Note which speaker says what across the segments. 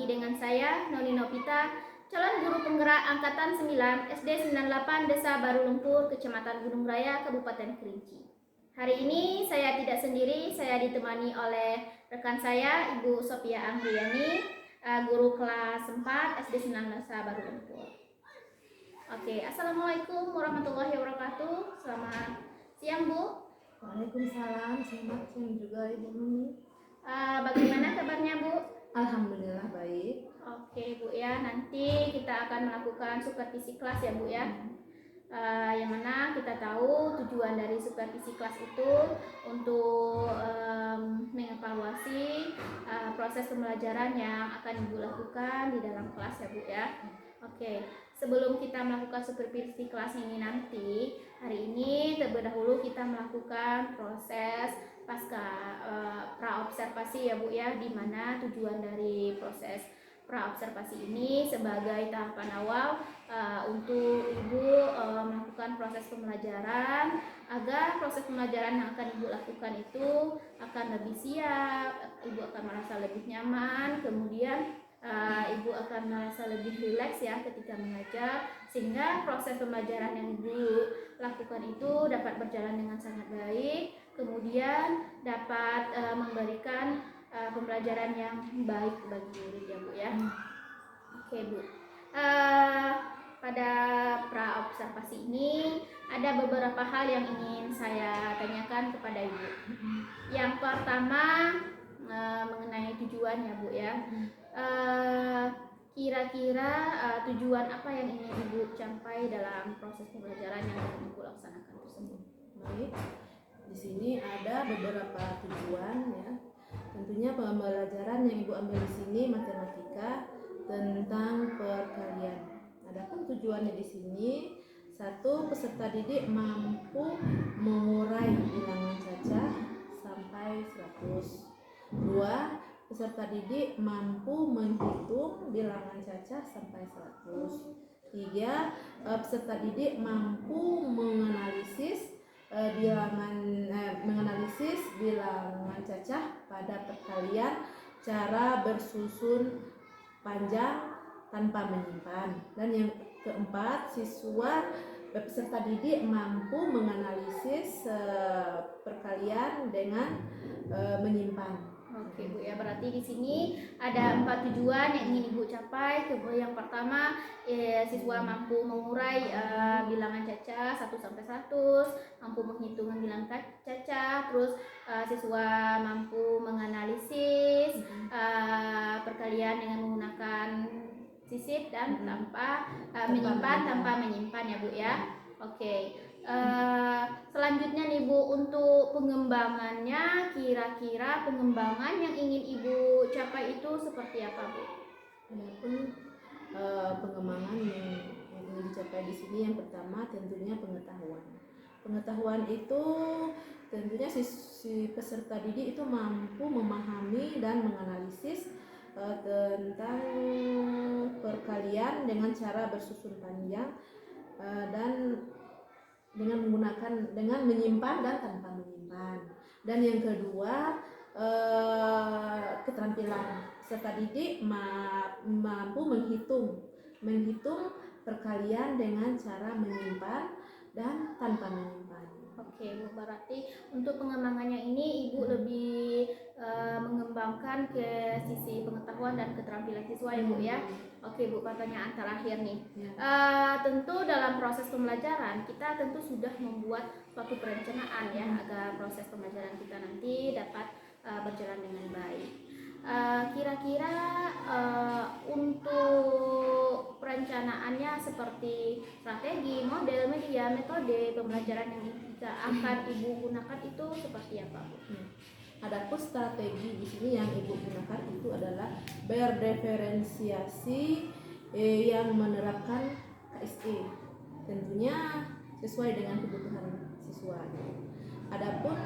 Speaker 1: dengan saya, Noni Novita, calon guru penggerak Angkatan 9 SD 98 Desa Baru Lumpur, Kecamatan Gunung Raya, Kabupaten Kerinci. Hari ini saya tidak sendiri, saya ditemani oleh rekan saya, Ibu Sophia Anggriani, guru kelas 4 SD 9 Desa Baru Lumpur. Oke, Assalamualaikum warahmatullahi wabarakatuh. Selamat siang, Bu.
Speaker 2: Waalaikumsalam, selamat siang juga Ibu Nuni.
Speaker 1: Bagaimana kabarnya, Bu?
Speaker 2: Alhamdulillah baik.
Speaker 1: Oke, Bu ya. Nanti kita akan melakukan supervisi kelas ya, Bu ya. Yang mana kita tahu tujuan dari supervisi kelas itu untuk mengevaluasi proses pembelajaran yang akan Ibu lakukan di dalam kelas ya, Bu ya. Oke, sebelum kita melakukan supervisi kelas ini nanti, hari ini terlebih dahulu kita melakukan proses pasca praobservasi ya, Bu ya, di mana tujuan dari proses praobservasi ini sebagai tahapan awal untuk Ibu melakukan proses pembelajaran agar proses pembelajaran yang akan Ibu lakukan itu akan lebih siap, Ibu akan merasa lebih nyaman, kemudian Ibu akan merasa lebih rileks ya ketika mengajar, sehingga proses pembelajaran yang Ibu lakukan itu dapat berjalan dengan sangat baik, kemudian dapat memberikan pembelajaran yang baik bagi murid ya, Bu ya. Oke, Bu. Pada praobservasi ini ada beberapa hal yang ingin saya tanyakan kepada Ibu. Yang pertama mengenai tujuan ya, Bu ya. Kira-kira tujuan apa yang ingin Ibu capai dalam proses pembelajaran yang akan Ibu laksanakan tersebut?
Speaker 2: Baik. Di sini ada beberapa tujuan ya. Tentunya pembelajaran yang Ibu ambil di sini matematika tentang perkalian. Adapun tujuannya di sini, satu, peserta didik mampu mengurai bilangan cacah sampai 100. Dua, peserta didik mampu menghitung bilangan cacah sampai 100. Tiga, peserta didik mampu menganalisis bilangan cacah pada perkalian cara bersusun panjang tanpa menyimpan. Dan yang keempat, peserta didik mampu menganalisis perkalian dengan menyimpan.
Speaker 1: Oke, Bu ya, berarti di sini ada 4 tujuan yang ingin Ibu capai. Yang pertama, siswa mampu mengurai bilangan cacah 1 sampai 100, mampu menghitung bilangan cacah, terus siswa mampu menganalisis perkalian dengan menggunakan sisip dan menyimpan tanpa menyimpan ya, Bu ya. Oke. Selanjutnya nih, Bu, untuk pengembangannya, kira-kira pengembangan yang ingin Ibu capai itu seperti apa, Bu?
Speaker 2: Adapun pengembangan yang ingin dicapai di sini, yang pertama tentunya pengetahuan. Pengetahuan itu tentunya si peserta didik itu mampu memahami dan menganalisis tentang perkalian dengan cara bersusun panjang dan dengan menyimpan dan tanpa menyimpan. Dan yang kedua, keterampilan peserta didik mampu menghitung perkalian dengan cara menyimpan dan tanpa menyimpan.
Speaker 1: Oke, Bu, berarti untuk pengembangannya ini Ibu lebih mengembangkan ke sisi pengetahuan dan keterampilan siswa ya, Bu ya. Oke, Bu, pertanyaan terakhir nih. Tentu dalam proses pembelajaran kita tentu sudah membuat suatu perencanaan ya agar proses pembelajaran kita nanti dapat berjalan dengan baik. Kira-kira untuk perencanaannya seperti strategi, model, media, metode pembelajaran yang akan Ibu gunakan itu seperti apa, Bu?
Speaker 2: Adapun strategi di sini yang Ibu gunakan itu adalah berdiferensiasi yang menerapkan KSE, tentunya sesuai dengan kebutuhan siswa. Adapun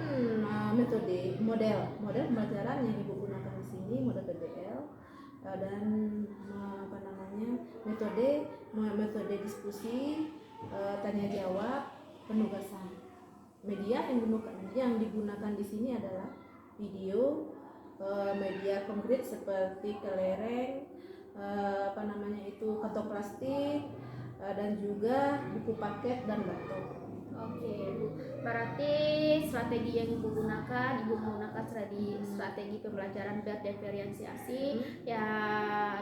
Speaker 2: model pembelajaran yang Ibu gunakan di sini model PBL dan metode diskusi, tanya jawab, penugasan. Media yang digunakan di sini adalah video, media konkret seperti kelereng, apa namanya itu kantong plastik, dan juga buku paket dan laptop.
Speaker 1: Oke, Bu. Berarti strategi yang Ibu gunakan, Ibu menggunakan strategi pembelajaran berdiferensiasi ya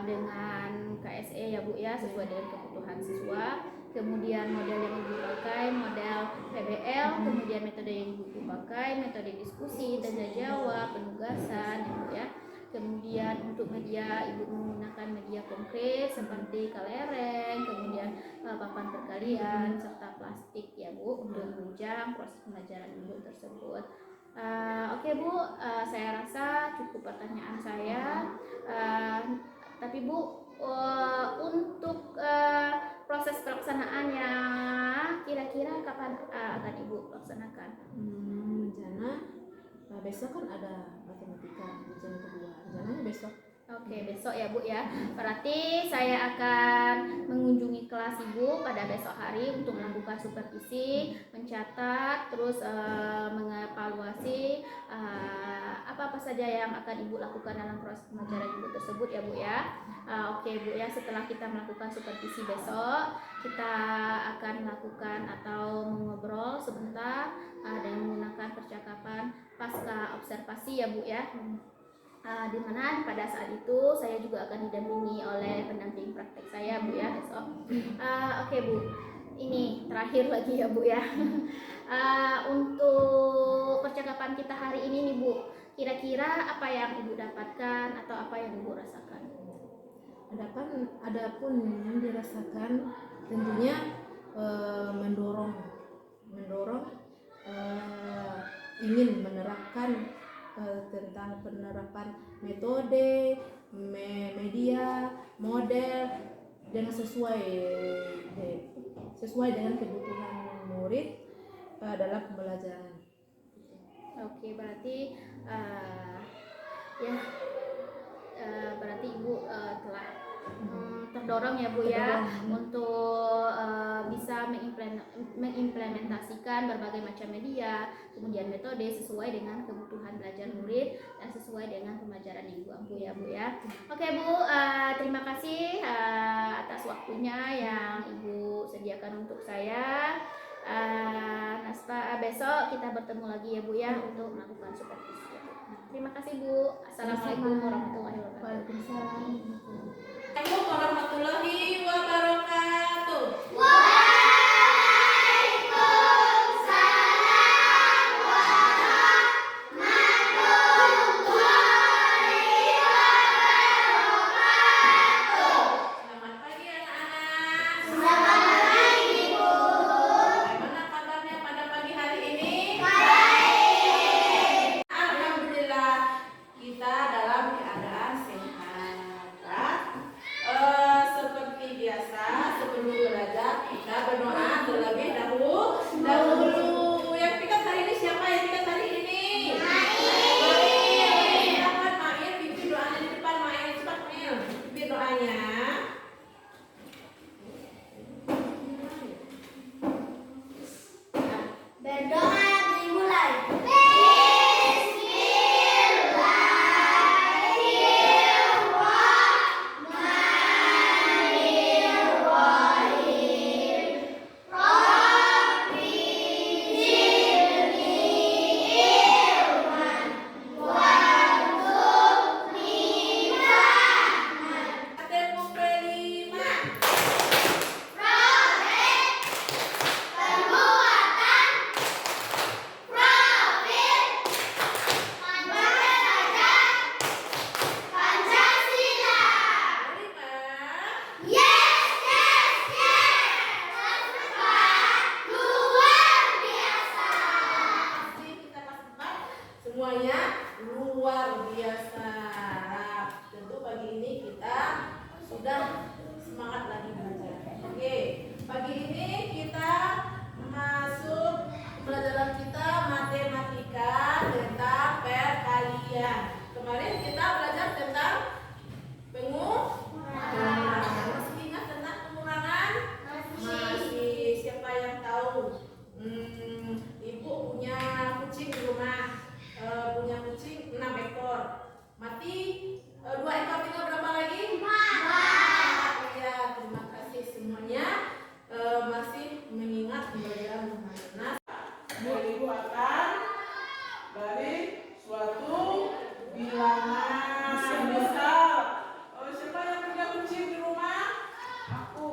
Speaker 1: dengan KSE ya Bu ya, sesuai dengan kebutuhan siswa. Kemudian model yang Ibu pakai model PBL, kemudian metode yang Ibu pakai metode diskusi, tanya jawab, penugasan ya Bu ya. Kemudian untuk media Ibu menggunakan media konkret seperti kelereng, kemudian papan perkalian serta plastik ya Bu untuk menunjang proses pembelajaran Ibu tersebut. Oke Bu, saya rasa cukup pertanyaan saya. Tapi Bu, untuk proses pelaksanaannya kira-kira kapan akan Ibu laksanakan?
Speaker 2: Rencana besok kan ada matematika ujian kedua, rencananya besok.
Speaker 1: Oke, besok ya Bu ya. Berarti saya akan mengunjungi kelas Ibu pada besok hari untuk melakukan supervisi, mencatat, terus mengevaluasi apa-apa saja yang akan Ibu lakukan dalam proses pembelajaran Ibu tersebut ya Bu ya. Oke Bu ya, setelah kita melakukan supervisi besok, kita akan melakukan atau mengobrol sebentar dan menggunakan percakapan pasca observasi ya Bu ya. Di mana pada saat itu saya juga akan didampingi oleh pendamping praktek saya Bu ya besok. Oke Bu, ini terakhir lagi ya Bu ya. Untuk percakapan kita hari ini nih Bu, kira-kira apa yang Ibu dapatkan atau apa yang Ibu rasakan?
Speaker 2: Adapun yang dirasakan tentunya mendorong ingin menerapkan tentang penerapan metode, media, model dengan sesuai dengan kebutuhan murid dalam pembelajaran.
Speaker 1: Oke, berarti berarti Ibu telah terdorong ya Bu ya untuk bisa mengimplementasikan berbagai macam media, kemudian metode sesuai dengan kebutuhan belajar murid dan sesuai dengan pembelajaran yang Ibu ampu ya Bu ya. Oke Bu, terima kasih atas waktunya yang Ibu sediakan untuk saya. Besok kita bertemu lagi ya Bu ya untuk melakukan supervisi ya Bu. Terima kasih Bu. Assalamualaikum warahmatullahi wabarakatuh.
Speaker 2: Waalaikumsalam.
Speaker 3: Assalamualaikum warahmatullahi wabarakatuh. Selamat pagi anak-anak. Selamat pagi Bu. Bagaimana kabarnya pada pagi hari ini? Baik. Alhamdulillah kita dalam keadaan sehat. Seperti biasa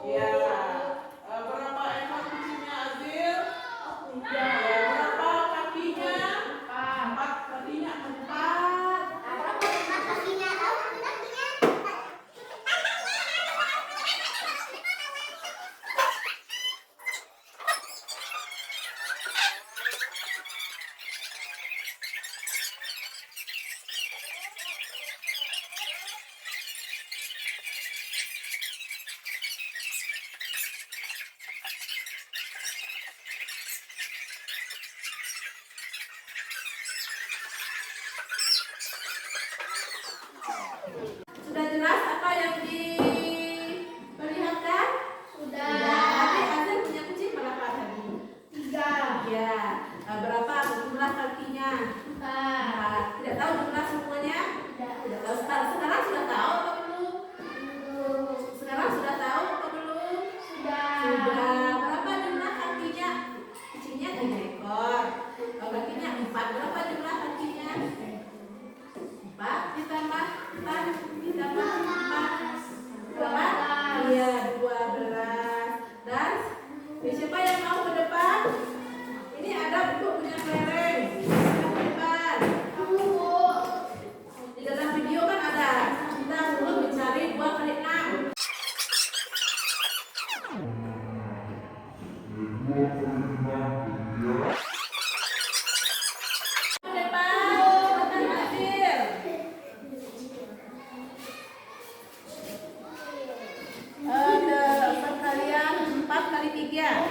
Speaker 3: Ya. Berapa ekor kucingnya Azil? 3. Berapa kakinya? 4. Kakinya 4. Sudah jelas apa yang diperlihatkan?
Speaker 1: Sudah.
Speaker 3: Tapi Azil punya kucing berapa tadi?
Speaker 1: 3.
Speaker 3: Ya. Berapa jumlah kakinya?
Speaker 1: 4.
Speaker 3: Tidak tahu jumlah semuanya? Tidak tahu. Sekarang sudah tahu apa belum? Sekarang sudah tahu apa belum?
Speaker 1: Sudah.
Speaker 3: Sudah. Berapa jumlah kakinya? Kucingnya 3 ekor. Kakinya 4. Berapa jumlah kakinya? 4 ditambah 4 ditambah 4. Berapa? Iya, 12. Dan siapa yang mau ke depan? Ini ada buku punya kelereng. Yang ke depan. Di dalam video kan ada. Kita dulu mencari 2 kali 6. Ke depan. Silakan hadir. Ada perkalian 4 kali 3.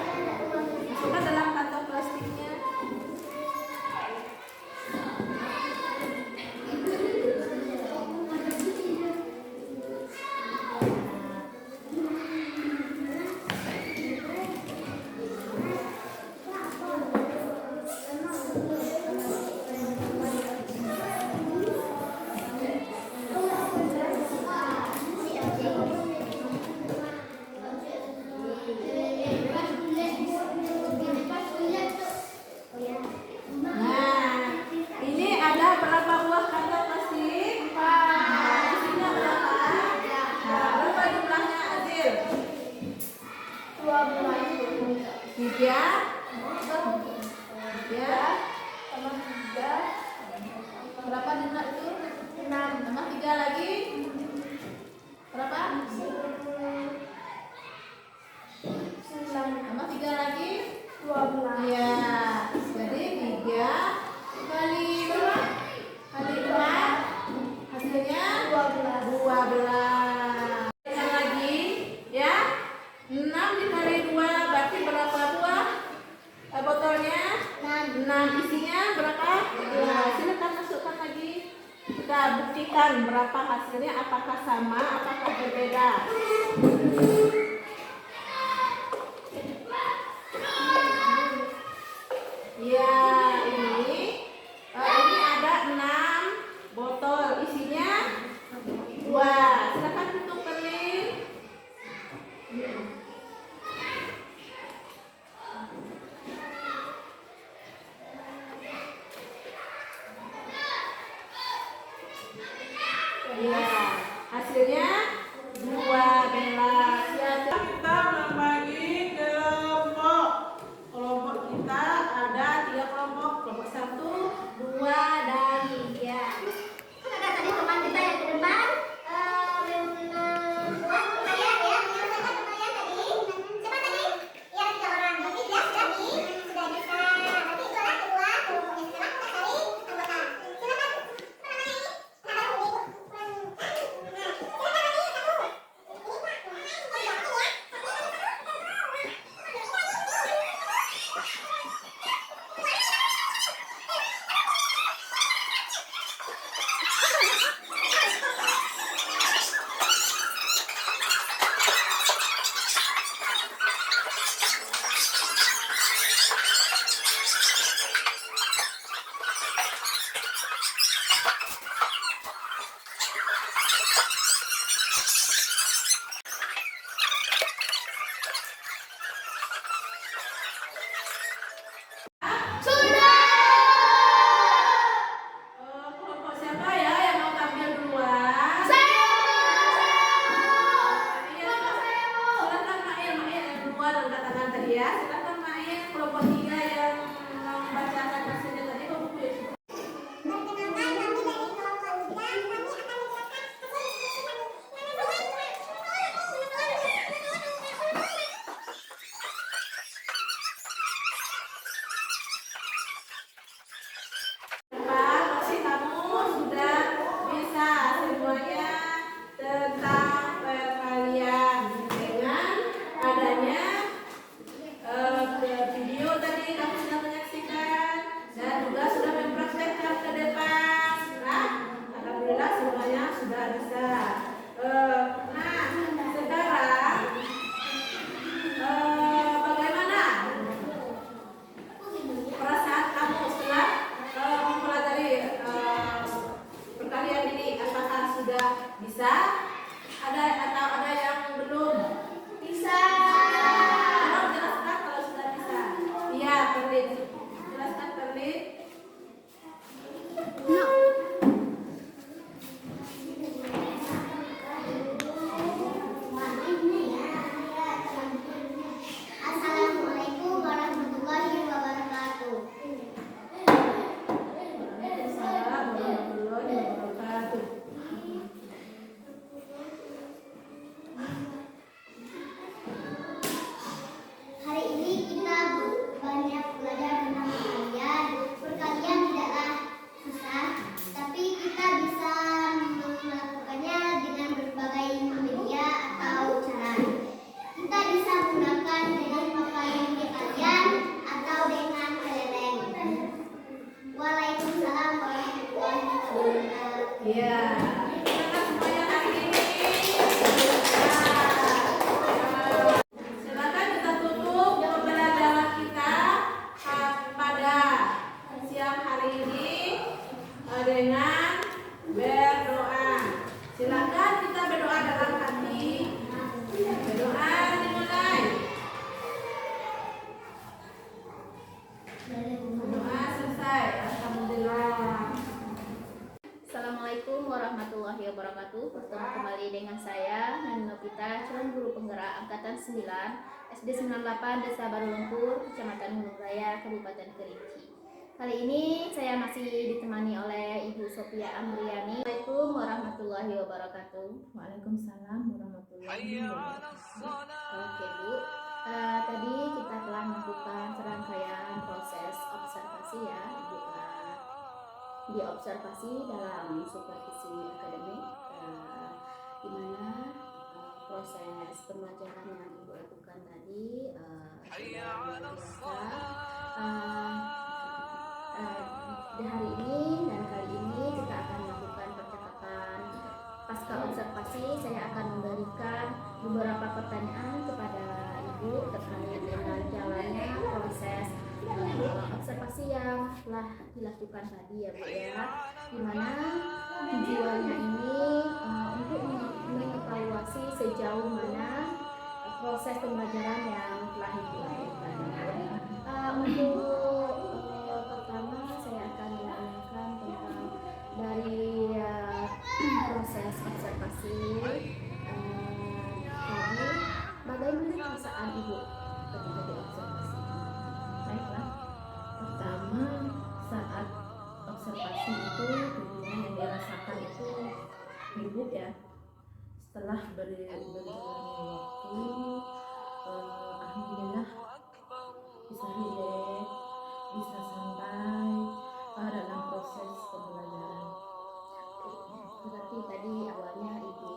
Speaker 3: Masukkan dalam kantong plastiknya. Nah, ini ada berapa buah kantong plastik? 4. Isinya berapa? Nah, berapa jumlahnya Azil? 3. 3. Berapa jumlah itu? 6. Tambah 3 lagi? Berapa? tambah 3 lagi? 12. Ya, jadi 3 kali berapa? Kali 4 hasilnya 12. Yang lagi ya, 6 dikali 2 berarti berapa buah? Botolnya 6. Isinya berapa? Ya, silakan masukkan lagi. Kita buktikan berapa hasilnya, apakah sama, apakah berbeda. Ya, ini ada 6 botol, isinya 2. Silakan tutup kening. Ya, hasilnya 12. Ya, angkat tangan tadi ya. Silakan main kelompok 3 yang membacakan hasilnya tadi ke buku ya. Pasti kamu sudah bisa semuanya tentang perkalian dengan adanya video tadi kamu sudah menyaksikan dan juga sudah mempraktekkan ke depan. Nah, alhamdulillah semuanya sudah bisa. Nah, sekarang bagaimana perasaan kamu setelah mempelajari perkalian ini? Apakah sudah bisa? Ada atau ada yang belum? Bisa. Tolong jelaskan kalau sudah bisa. Iya, Perlin. Jelaskan, Perlin.
Speaker 4: Assalamualaikum warahmatullahi wabarakatuh.
Speaker 3: Waalaikumsalam warahmatullahi wabarakatuh.
Speaker 4: Hari ini kita banyak belajar tentang perkalian. Perkalian tidaklah susah, tapi kita bisa melakukannya dengan berbagai media atau cara. Kita bisa menggunakan dengan pakaian perkalian atau dengan kelereng. Waalaikumsalam warahmatullahi wabarakatuh.
Speaker 3: Iya. Terima semuanya hari ini. Silakan kita tutup pembelajaran kita pada siang hari ini dengan berdoa. Silakan kita berdoa dalam hati. Berdoa dimulai. Berdoa selesai. Alhamdulillah.
Speaker 1: Assalamualaikum warahmatullahi wabarakatuh. Bertemu kembali dengan saya Nani Novita, calon guru penggerak angkatan 9 SD 98 Desa Baru Lengkur, Kecamatan Gunung Raya, Kabupaten Kerinci. Kali ini saya masih ditemani oleh Ibu Sophia Amriani. Assalamualaikum warahmatullahi wabarakatuh.
Speaker 2: Waalaikumsalam warahmatullahi wabarakatuh.
Speaker 1: Oke Bu, tadi kita telah melakukan serangkaian proses observasi ya Ibu. Diobservasi dalam supervisi akademik, di mana proses pembelajaran yang Ibu lakukan tadi sudah luar biasa. Di hari ini dan kali ini kita akan melakukan percakapan pasca observasi. Saya akan memberikan beberapa pertanyaan kepada Ibu terkait dengan jalannya proses observasi yang telah dilakukan tadi ya Bu ya, dimana tujuannya ini untuk mengevaluasi sejauh mana proses pembelajaran yang telah Ibu lakukan. Untuk pertama saya akan menanyakan tentang dari proses observasi tadi, bagaimana perasaan Ibu ketika diobservasi?
Speaker 2: Baiklah, pertama saat observasi itu tentunya yang dirasakan itu ribut ya. Setelah berjalannya waktu, alhamdulillah bisa rileks, bisa santai dalam proses pembelajaran.
Speaker 1: Berarti tadi awalnya Ibu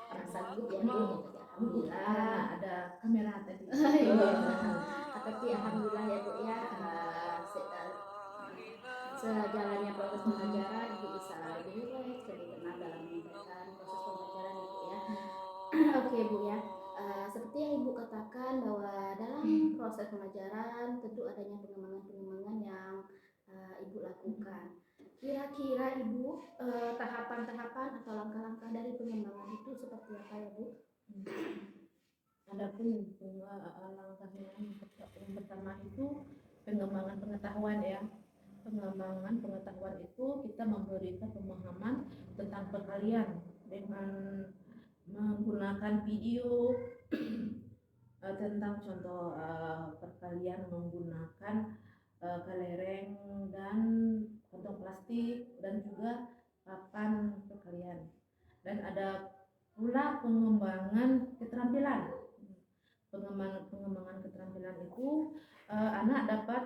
Speaker 1: merasa gugup ya Bu? Alhamdulillah.
Speaker 2: Karena ada kamera tadi.
Speaker 1: Tapi alhamdulillah ya Bu ya, sejalannya proses pembelajaran Ibu bisa lebih rileks, lebih tenang dalam menjalankan proses pembelajaran ya Bu ya. Oke Bu ya, seperti yang Ibu katakan bahwa dalam proses pembelajaran tentu adanya pengembangan-pengembangan yang Ibu lakukan. Kira-kira Ibu tahapan-tahapan atau langkah-langkah dari pengembangan itu seperti apa ya Bu?
Speaker 2: Adapun langkahnya yang pertama itu pengembangan pengetahuan ya. Pengembangan pengetahuan itu kita memberikan pemahaman tentang perkalian dengan menggunakan video tentang contoh perkalian menggunakan kelereng dan kantong plastik dan juga papan perkalian. Dan ada pula pengembangan keterampilan. Pengembangan keterampilan itu anak dapat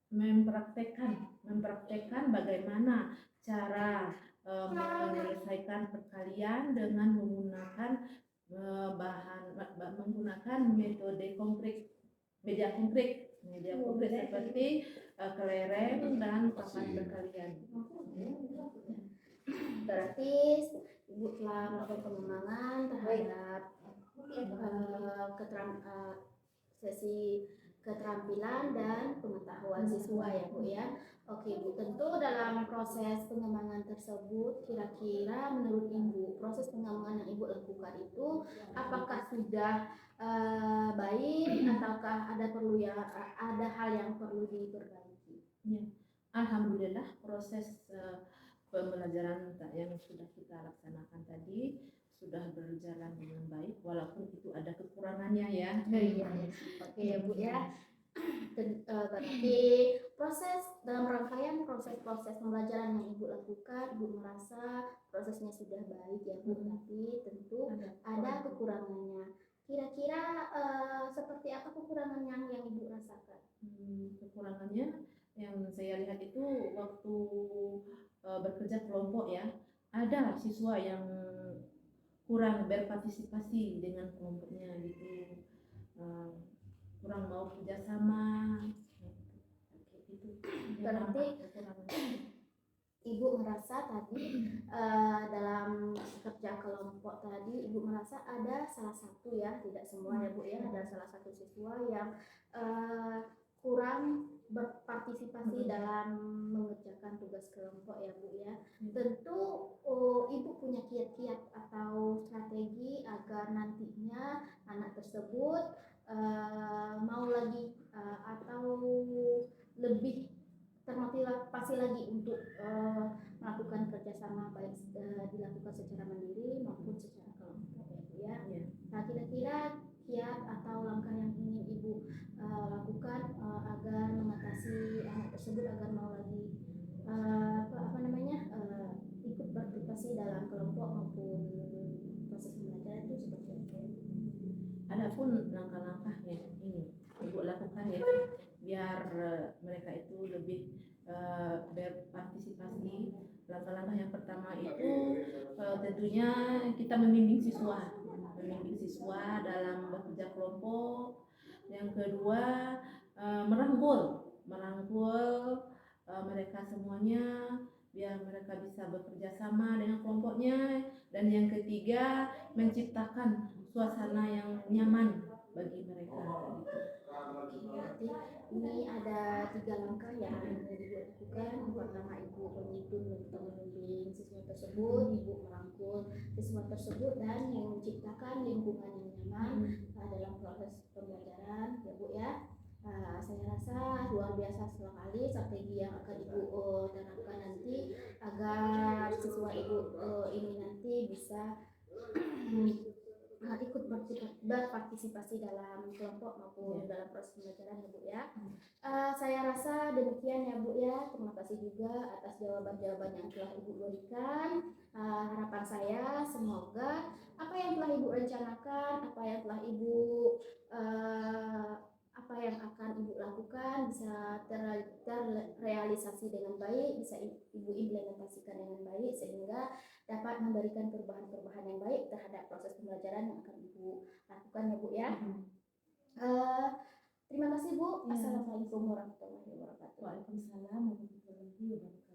Speaker 2: mempraktekkan bagaimana cara menyelesaikan perkalian dengan menggunakan metode media konkret seperti kelereng dan papan perkalian.
Speaker 1: Berarti Ibu telah melakukan pengembangan terhadap sesi keterampilan dan pengetahuan siswa ya Bu ya. Oke Bu, tentu dalam proses pengembangan tersebut kira-kira menurut Ibu proses pengembangan yang Ibu lakukan itu apakah sudah baik ataukah ada hal yang perlu diperbaiki?
Speaker 2: Ya. Alhamdulillah proses pembelajaran yang sudah kita laksanakan tadi sudah berjalan dengan baik walaupun itu ada kekurangannya ya.
Speaker 1: Iya. Oke ya Bu ya. Berarti dalam rangkaian proses pembelajaran yang Ibu lakukan, Ibu merasa prosesnya sudah baik ya Bu, tapi tentu ada kekurangannya. Kira-kira seperti apa kekurangan yang Ibu rasakan?
Speaker 2: Kekurangannya yang saya lihat itu waktu bekerja kelompok ya, ada siswa yang kurang berpartisipasi dengan kelompoknya gitu, kurang mau kerjasama gitu.
Speaker 1: Berarti Ibu merasa tadi dalam kerja kelompok tadi Ibu merasa ada salah satu ya, tidak semua ya Bu ya, ada salah satu siswa yang kurang berpartisipasi dalam mengerjakan tugas kelompok ya Bu ya. Tentu Ibu punya kiat-kiat atau strategi agar nantinya anak tersebut mau lagi atau lebih termotivasi lagi untuk melakukan kerjasama baik dilakukan secara mandiri maupun secara kelompok ya Bu ya. Nah kira-kira kiat atau langkah yang ingin Ibu lakukan agar mengatasi anak tersebut agar mau lagi ikut berpartisipasi dalam kelompok maupun proses pembelajaran itu seperti apa?
Speaker 2: Adapun langkah-langkah yang ingin Ibu lakukan ya biar mereka itu lebih berpartisipasi. Langkah-langkah yang pertama itu tentunya kita membimbing siswa dalam bekerja kelompok. Yang kedua merangkul mereka semuanya biar mereka bisa bekerja sama dengan kelompoknya. Dan yang ketiga menciptakan suasana yang nyaman bagi mereka.
Speaker 1: Berarti ini ada 3 langkah yang dilakukan. Yang pertama Ibu membimbing siswa tersebut, Ibu merangkul siswa tersebut dan menciptakan lingkungan yang nyaman dalam proses pembelajaran ya Bu ya. Saya rasa luar biasa sekali strategi yang akan Ibu terapkan nanti agar siswa Ibu ini nanti bisa ikut berpartisipasi dalam kelompok maupun dalam proses pembelajaran ya Bu ya. Saya rasa demikian ya Bu ya. Terima kasih juga atas jawaban-jawaban yang telah Ibu berikan. Harapan saya semoga apa yang telah Ibu rencanakan, apa yang akan Ibu lakukan bisa terrealisasi dengan baik, bisa Ibu implementasikan dengan baik sehingga dapat memberikan perubahan-perubahan yang baik terhadap proses pembelajaran yang akan Ibu lakukan ya Bu ya. Terima kasih Bu. Assalamualaikum warahmatullahi wabarakatuh.
Speaker 2: Waalaikumsalam warahmatullahi wabarakatuh.